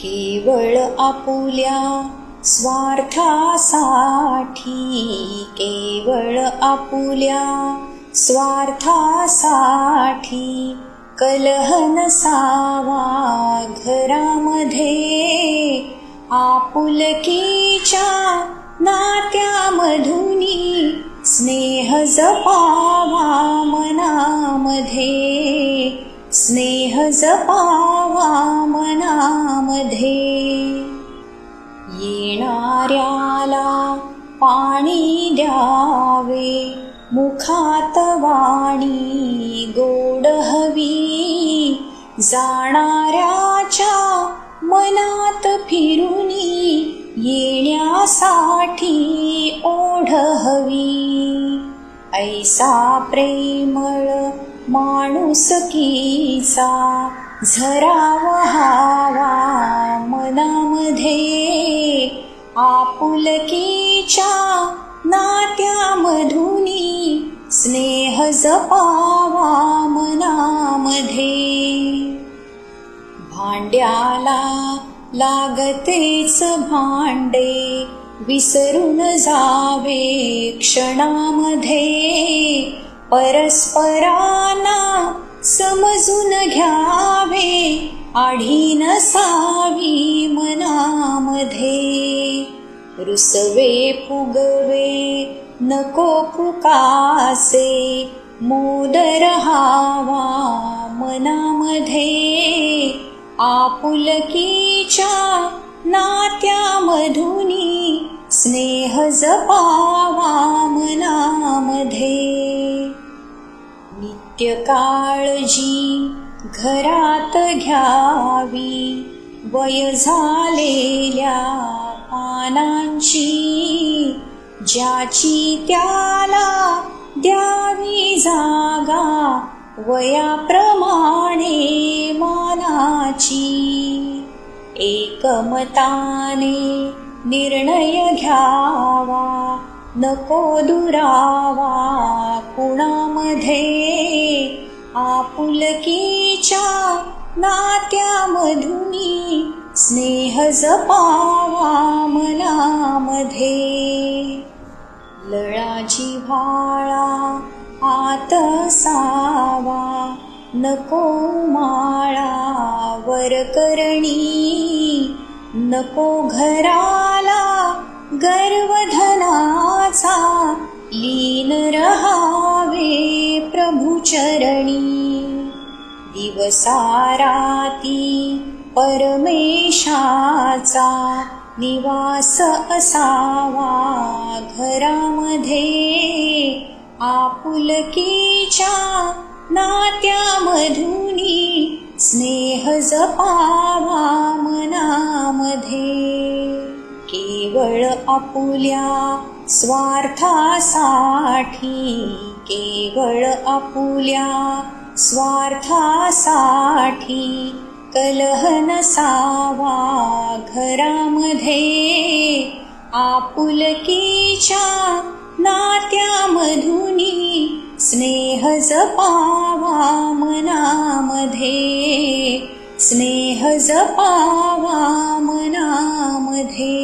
केवळ आपुल्या स्वार्थासाठी, केवळ आपुल्या स्वार्थासाठी कलह नसावा घरामध्ये. आपुलकीच्या नात्यामधुनी स्नेह जपावा मनामध्ये, स्नेह जपावा मनामध्ये. येणाऱ्याला पाणी द्यावे, मुखात वाणी गोड हवी. जाणाऱ्याच्या मनात फिरुनी येण्यासाठी ओढ हवी. ऐसा प्रेमळ माणुसकीचा झरा वहावा मनामध्ये. आपुलकीच्या नात्यामधुनी स्नेह जपावा मनामध्ये. भांड्याला लागतेच भांडे, विसरून जावे क्षणामध्ये. परस्परांना समजून घ्यावे, आढी नसावी मनामध्ये. रुसवे फुगवे नको फुकासे, मोद रहावा मनामध्ये. आपुलकीच्या नात्यामधुनी स्नेह जपावा मनामध्ये. नित्य काळजी घरात घ्यावी, वय झालेल्या पानांची. ज्याची त्याला द्यावी जागा, वयाप्रमाणे मानाची. एकमताने निर्णय घ्यावा, नको दुरावा कुणामध्ये. आपुलकीच्या नात्यामधुनी स्नेह जपावा मनामध्ये. लळा जिव्हाळा आत असावा, नको माळा वरकरणी. नको घराला गर्वधनाचा, लीन रहावे प्रभुचरणी. दिवसाराती परमेशाचा निवास असावा घरामध्ये. आपुलकीच्या नात्यामधुनी स्नेह जपावा मनामध्ये. केवळ आपुल्या स्वार्थासाठी, केवळ आपुल्या स्वार्थासाठी कलह नसावा घरामध्ये. आपुलकीच्या नात्यामधुनी स्नेह जपावा मनामध्ये, स्नेह जपावा मनामध्ये.